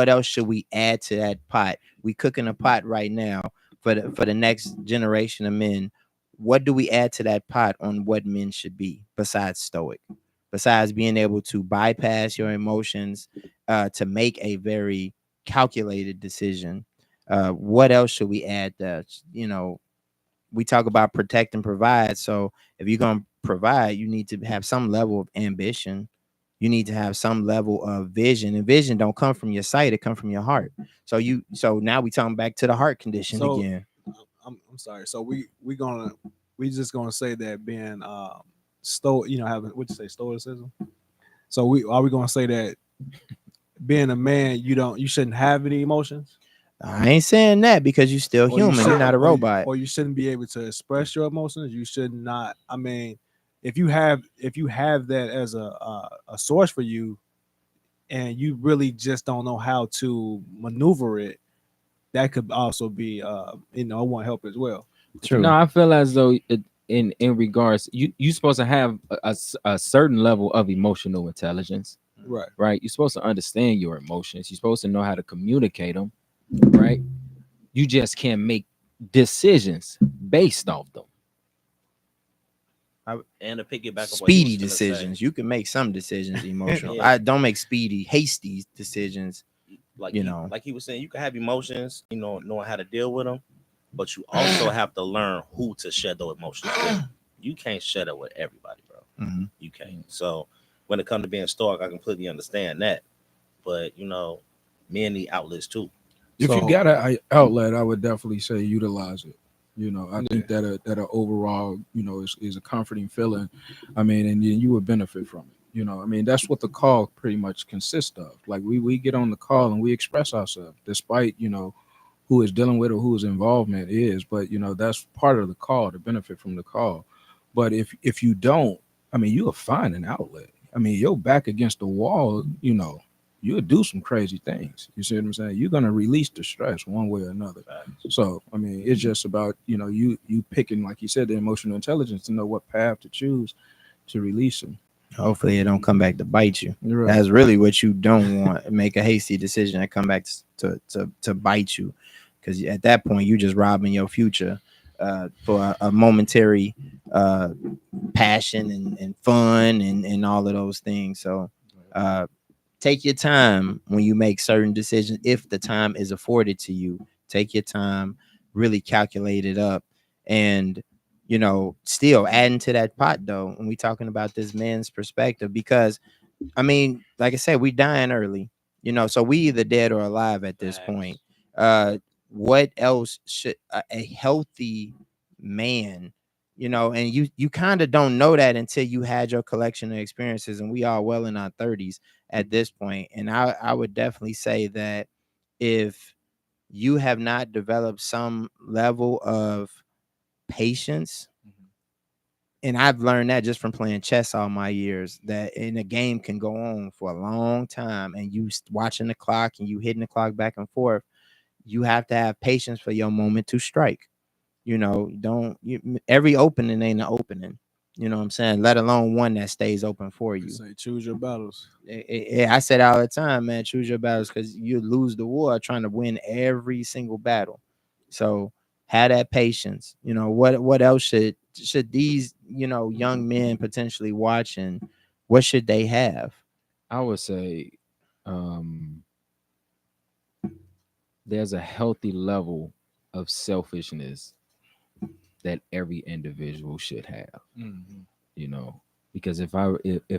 else should we add to that pot? We cooking a pot right now for the next generation of men. What do we add to that pot on what men should be besides stoic? Besides being able to bypass your emotions, to make a very calculated decision. What else should we add? That we talk about protect and provide. So if you're gonna provide, you need to have some level of ambition. You need to have some level of vision, and vision don't come from your sight; it come from your heart. So now we talking back to the heart condition So, again. I'm sorry. So we just gonna say that being having what you say, stoicism. So we gonna say that being a man, you shouldn't have any emotions, I ain't saying that because you're still or you human. You're shouldn't- not a or you- robot. or you shouldn't be able to express your emotions. You should not. I mean, if you have that as a source for you, and you really just don't know how to maneuver it, that could also be one help as well. True. No, I feel as though in regards, you supposed to have a certain level of emotional intelligence, Right. right? You're supposed to understand your emotions. You're supposed to know how to communicate them, right? You just can't make decisions based off them. And to piggyback on what you Speedy was gonna say, decisions. You can make some decisions emotional. Yeah. I don't make speedy, hasty decisions. like you he, know. like he was saying, you can have emotions, knowing how to deal with them, but you also have to learn who to share those emotions with. You can't share that with everybody, bro. Mhm. You can't. So when it comes to being stoic, I completely understand that. But men need outlets too. If So- you got an outlet, I would definitely say utilize it. I Yeah. think that a overall, is a comforting feeling. I mean, and then you would benefit from it. I mean, that's what the call pretty much consists of. Like we get on the call and we express ourselves, despite who is dealing with or whose involvement is. But that's part of the call, to benefit from the call. But if you don't, I mean, you'll find an outlet. I mean, you're back against the wall. You'll do some crazy things. You see what I'm saying? You're gonna release the stress one way or another. So I mean, it's just about you picking, like you said, the emotional intelligence to know what path to choose to release them. Hopefully, it don't come back to bite you. You're right. That's really what you don't want. Make a hasty decision and come back to bite you, because at that point, you just robbing your future for a momentary passion and fun and all of those things. So. Take your time when you make certain decisions. If the time is afforded to you, take your time, really calculate it up, and still adding to that pot though. When we talking about this man's perspective, because I mean, like I said, we dying early, so we either dead or alive at this point. What else should a healthy man? And you kind of don't know that until you had your collection of experiences, and we are well in our 30s at this point. And I would definitely say that if you have not developed some level of patience, and I've learned that just from playing chess all my years, that in a game can go on for a long time, and you watching the clock and you hitting the clock back and forth. You have to have patience for your moment to strike. Every opening ain't an opening. You know what I'm saying? Let alone one that stays open for you. Say choose your battles. I said all the time, man, choose your battles, because you lose the war trying to win every single battle. So have that patience. What else should these young men potentially watching? What should they have? I would say there's a healthy level of selfishness that every individual should have. Because if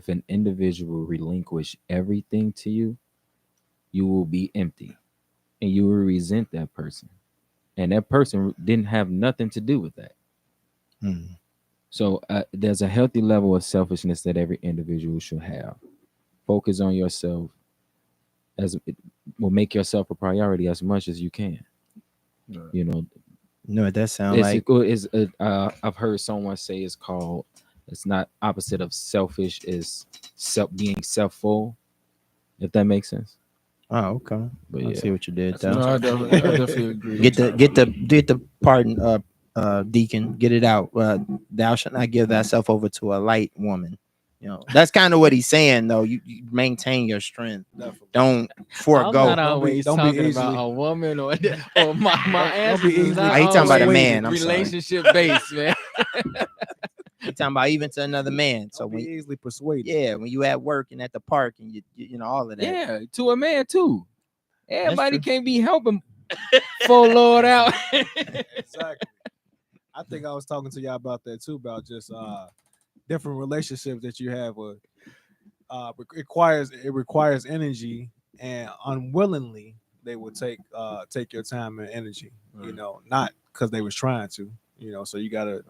an individual relinquish everything to you, you will be empty and you will resent that person, and that person didn't have nothing to do with that. So there's a healthy level of selfishness that every individual should have. Focus on yourself, as it will make yourself a priority as much as you can. No, it does sound like I've heard someone say it's not opposite of selfish, is being self-full, if that makes sense. Oh, okay. But I yeah, see what you did That's there. No, I definitely agree. Get the pardon, deacon. Get it out. Thou shalt not give thyself over to a light woman. That's kind of what he's saying, though. You maintain your strength. Definitely. Don't I'm forego. not always don't be talking easily- about a woman or my Don't answers be is easily- not Oh, he talking about a always man, I'm sorry. relationship based, man. He's talking about even to another man. So Don't be when easily persuaded. when you at work and at the park and you know all of that. Yeah, to a man too. Everybody true. can't be helping full Lord out. Exactly. I think I was talking to y'all about that too, about just different relationships that you have with it requires energy, and unwillingly they will take your time and energy, not because they was trying to, so you gotta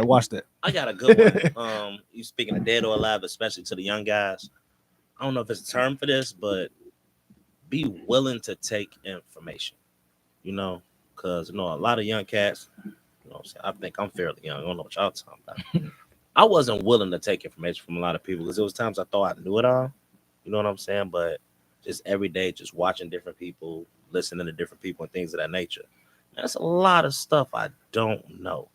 watch that. I got a good one. You speaking of dead or alive, especially to the young guys. I don't know if it's a term for this, but be willing to take information. Because a lot of young cats. What I'm saying? I think I'm fairly young. I don't know what y'all talking about. I wasn't willing to take information from a lot of people because there was times I thought I knew it all. You know what I'm saying? But just every day, just watching different people, listening to different people and things of that nature. Man, that's a lot of stuff I don't know.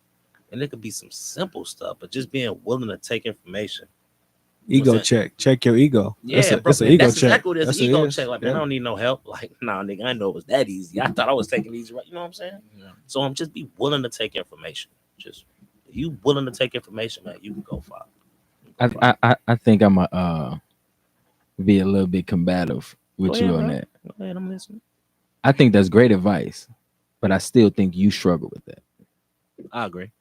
And it could be some simple stuff, but just being willing to take information. Ego What's check your ego. Yeah, It's an ego that's check. exactly what it is. That's An ego what it is. check. Like, man, I don't need no help. Like, nah, nigga, I know it was that easy. I thought I was taking easy, right? You know what I'm saying? Yeah. So I'm just be willing to take information. Just if you willing to take information, man, you can go far. I think I'm be a little bit combative with Go you ahead, on bro. that. Go ahead, I'm listening. I think that's great advice, but I still think you struggle with that. I agree.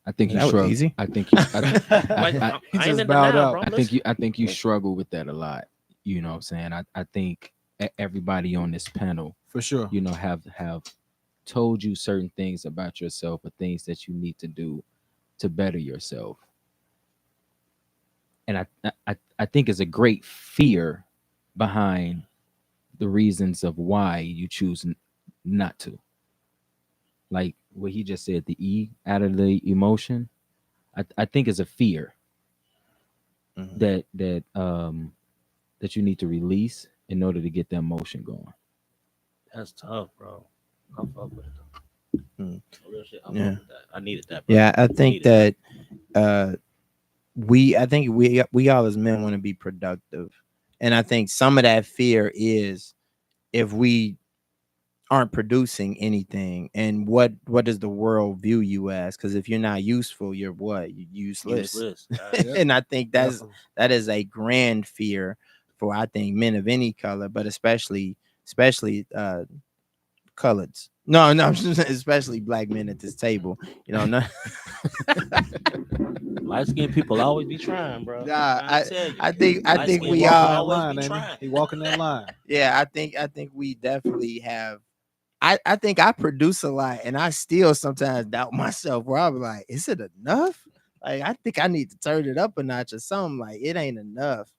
I think you That was struggle. easy. I think you. Wait, I He I just ain't in bowed denial, out. bro. I'm think listening. you. I think you struggle with that a lot. You know what I'm saying? I think everybody on this panel, For sure. have told you certain things about yourself or things that you need to do to better yourself. And I think it's a great fear behind the reasons of why you choose not to. Like what he just said, the E out of the emotion. I think it's a fear Mhm. that you need to release in order to get the emotion going. That's tough, bro. I fuck with it. Mm. Real shit. I Yeah. fuck with that. I needed that. Bro. Yeah, I think Needed that we all as men want to be productive, and I think some of that fear is if we aren't producing anything, and what does the world view you as? Because if you're not useful, you're what? You're useless. useless. And I think Definitely. that is a grand fear for I think men of any color, but especially coloreds. No, especially black men at this table. No. Light skinned people always be trying, bro. Nah, I tell you. I think Light-skinned we people are. always line, be ain't trying. he walking that line. Yeah, I think we definitely have. I think I produce a lot, and I still sometimes doubt myself. Where I'm like, is it enough? Like, I think I need to turn it up a notch or something. Like, it ain't enough,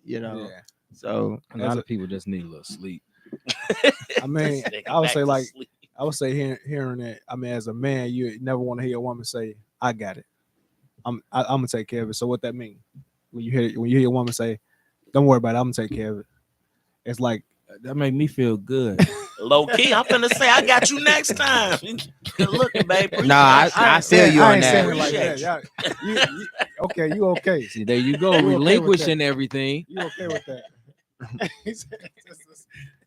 Yeah. So A lot of people just need a little sleep. I mean, Nigga I would back say to like sleep. hearing it. I mean, as a man, you never want to hear a woman say, "I got it. I'm gonna take care of it." So what that mean? When you hear a woman say, "Don't worry about it. I'm gonna take care of it," it's like That made me feel good. Low key, I'm finna say I got you next time. Good looking, baby. Nah, I feel you I on ain't that. saying it like Appreciate that. You okay? You okay? See, there you go, You okay with relinquishing everything. You okay with that?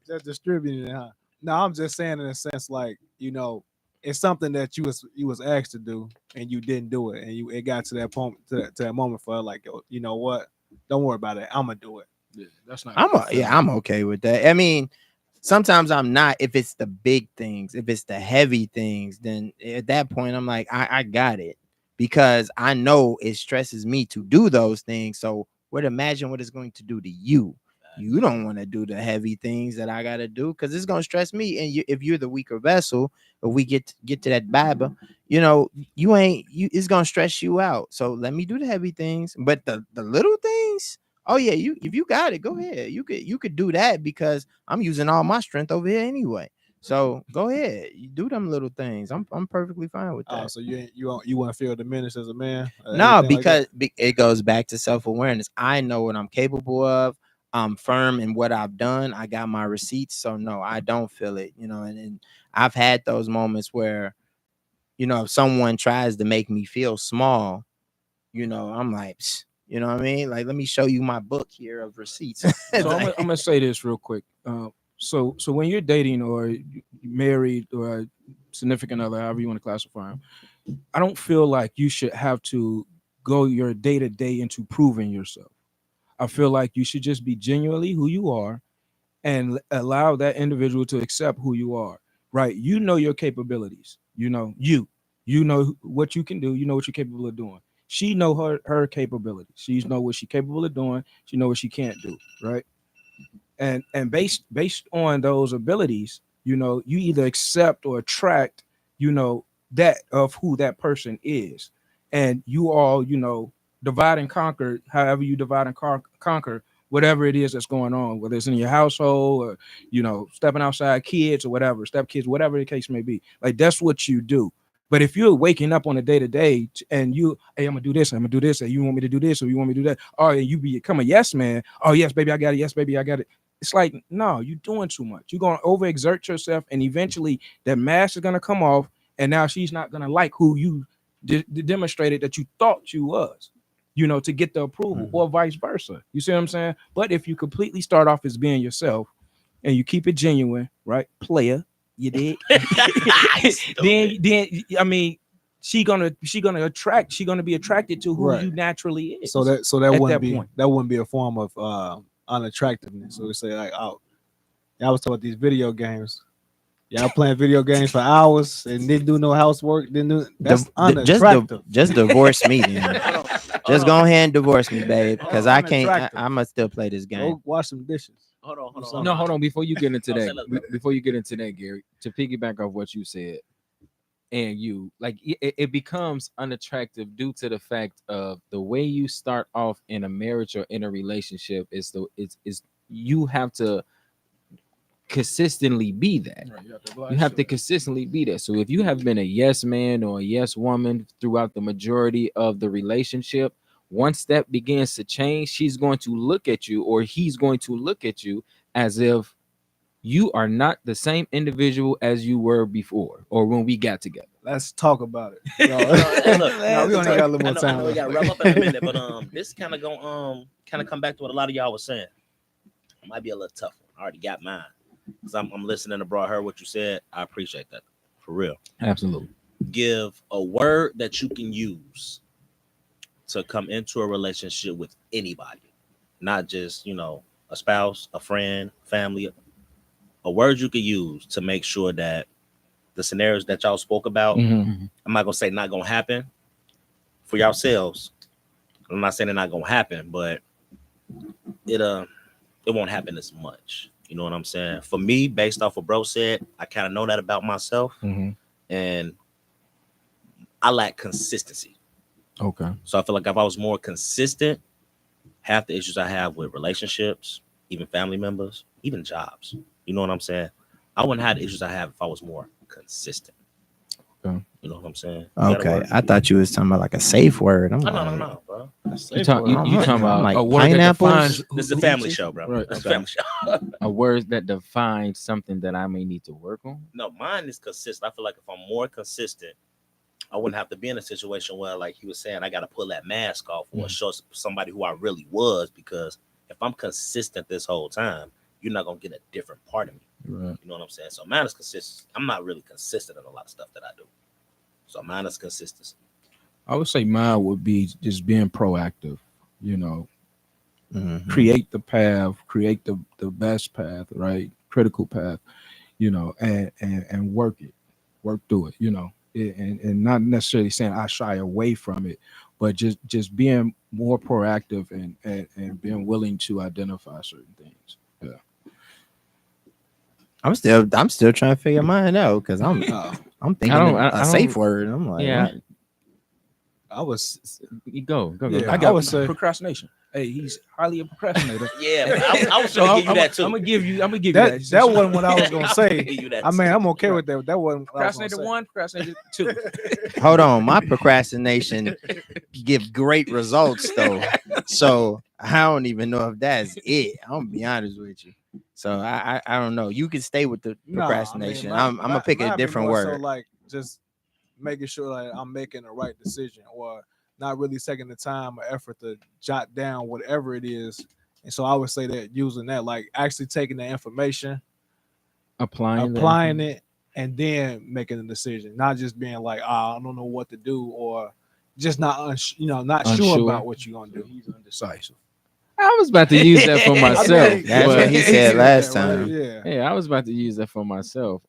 just distributing it, huh? No, I'm just saying in a sense, like, it's something that you was asked to do and you didn't do it, and it got to that point to that moment for like, you know what? Don't worry about it. I'm gonna do it. Yeah, that's not. I'm okay with that. I mean, sometimes I'm not. If it's the big things, if it's the heavy things, then at that point I'm like, I got it, because I know it stresses me to do those things. So imagine what it's going to do to you. You don't want to do the heavy things that I gotta do because it's gonna stress me. And if you're the weaker vessel, if we get to that Bible, it's gonna stress you out. So let me do the heavy things, but the little things. Oh yeah, if you got it, go ahead. You could do that because I'm using all my strength over here anyway. So go ahead, you do them little things. I'm perfectly fine with that. So you want to feel diminished as a man? No, Anything like because it goes back to self-awareness. I know what I'm capable of. I'm firm in what I've done. I got my receipts, so no, I don't feel it. And I've had those moments where, if someone tries to make me feel small, I'm like, psst, you know what I mean? Like, let me show you my book here of receipts. So I'm gonna say this real quick. So when you're dating or married or a significant other, however you want to classify them, I don't feel like you should have to go your day to day into proving yourself. I feel like you should just be genuinely who you are and allow that individual to accept who you are. Right? You know your capabilities. You know what you can do. You know what you're capable of doing. She know her capabilities. She know what she's capable of doing. She know what she can't do. Right? And based on those abilities, you either accept or attract, that of who that person is, and you all, divide and conquer. However you divide and conquer whatever it is that's going on, whether it's in your household or stepping outside, kids or whatever, stepkids, whatever the case may be. Like, that's what you do. But if you're waking up on a day to day and hey, I'm gonna do this, and you want me to do this, or you want me to do that, oh, and you become a yes man. Oh, yes, baby, I got it. Yes, baby, I got it. It's like, no, you're doing too much. You're gonna overexert yourself, and eventually that mask is gonna come off, and now she's not gonna like who you demonstrated that you thought you was, to get the approval, or vice versa. You see what I'm saying? But if you completely start off as being yourself, and you keep it genuine, right, player, you did. then I mean, she's gonna be attracted to who you naturally is. So that wouldn't be a form of unattractiveness. So we say like, oh, y'all was talking about these video games. Y'all playing video games for hours and didn't do no housework. That's unattractive. Just divorce me, then. Just go ahead and divorce me, babe, because I can't. I must still play this game. Go wash some dishes. Hold on. Hold on. Before you get into that, Gary, to piggyback off what you said, and it becomes unattractive due to the fact of the way you start off in a marriage or in a relationship is you have to consistently be that. Right, you have to consistently be that. So if you have been a yes man or a yes woman throughout the majority of the relationship, once that begins to change, she's going to look at you, or he's going to look at you as if you are not the same individual as you were before or when we got together. Let's talk about it. We only got a little more time. We got to wrap up in a minute, but this kind of come back to what a lot of y'all was saying. It might be a little tough one. I already got mine because I'm listening abroad. Heard what you said. I appreciate that for real. Absolutely. Give a word that you can use to come into a relationship with anybody, not just a spouse, a friend, family. A word you could use to make sure that the scenarios that y'all spoke about, I'm not gonna say not gonna happen for yourselves. I'm not saying they're not gonna happen, but it won't happen as much. You know what I'm saying? For me, based off what bro said, I kind of know that about myself, and I lack consistency. Okay. So I feel like if I was more consistent, half the issues I have with relationships, even family members, even jobs, you know what I'm saying? I wouldn't have the issues I have if I was more consistent. Okay. You know what I'm saying? Okay. I thought you was talking about like a safe word. I'm no, bro. You talking about like a word pineapples? This is a family show, bro. Right. This is a family show. A word that defines something that I may need to work on? No, mine is consistent. I feel like if I'm more consistent, I wouldn't have to be in a situation where, like he was saying, I got to pull that mask off or show somebody who I really was, because if I'm consistent this whole time, you're not going to get a different part of me. Right. You know what I'm saying? So mine is consistent. I'm not really consistent in a lot of stuff that I do. So mine is consistency. I would say mine would be just being proactive, create the path, create the best path, right? Critical path, and work through it, and not necessarily saying I shy away from it, but just being more proactive and being willing to identify certain things. Yeah. I'm still trying to figure mine out because I'm thinking a safe word. I'm like, yeah. what? I was You go. Yeah, I would say procrastination. Hey, he's highly a procrastinator. Yeah, I was going to give you that too. I'm gonna give you that. That wasn't what I was gonna say. Give you that I mean, too. I'm okay with that. That wasn't what I was gonna Procrastinator say. 1, procrastinator 2. Hold on, my procrastination give great results though. So I don't even know if that's it. I'm gonna be honest with you. So I don't know. You can stay with the No, I mean, procrastination. I'm gonna pick a might be different more so word. like just making sure that I'm making the right decision, or not really taking the time or effort to jot down whatever it is. And so I would say that using that, like actually taking the information, applying it, and then making a decision, not just being like, I don't know what to do, or just not not sure about what you're gonna do. He's undecisive. I was about to use that for myself. That's but- what he said last that, right? time. Yeah. Yeah, I was about to use that for myself.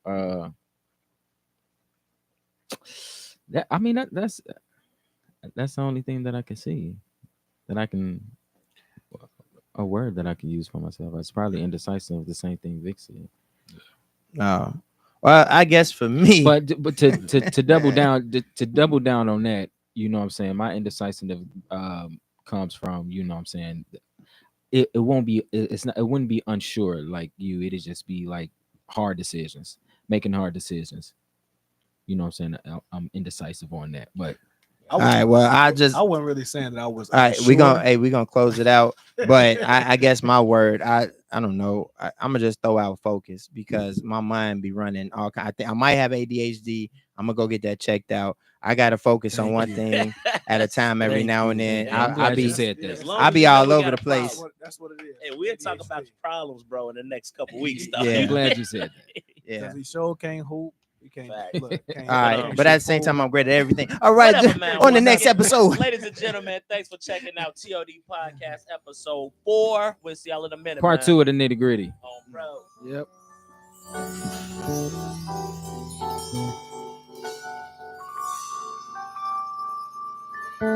That's the only thing that I can see that I can a word that I can use for myself. It's probably indecisive, the same thing Vic said. Oh, well, I guess for me, But to double down to double down on that, you know what I'm saying, my indecisiveness comes from, you know what I'm saying, it won't be, it wouldn't be unsure like you, it'd just be like making hard decisions. You know what I'm saying? I'm indecisive on that. But all right, well, I wasn't really saying that I was. All right, we're gonna close it out. But I guess my word, I don't know. I'm gonna just throw out focus because my mind be running all kind. I think I might have ADHD. I'm gonna go get that checked out. I gotta focus on one thing at a time every now and then. Yeah, I'm glad you said that. I'll be all over the place. That's what it is. Hey, we'll talk about your problems, bro, in the next couple weeks. Though. Yeah. I'm glad you said that. Yeah. Because he sure can't hoop. He can't. Fact. Look, can't All right, can't but at the shoot same pool. time, I'm great at everything. All right, Whatever, man. on the Once next again, episode. ladies and gentlemen, thanks for checking out Tod Podcast episode 4. We'll see y'all in a minute. Part man. 2 of the Nitty Gritty. Oh, bro. Yep.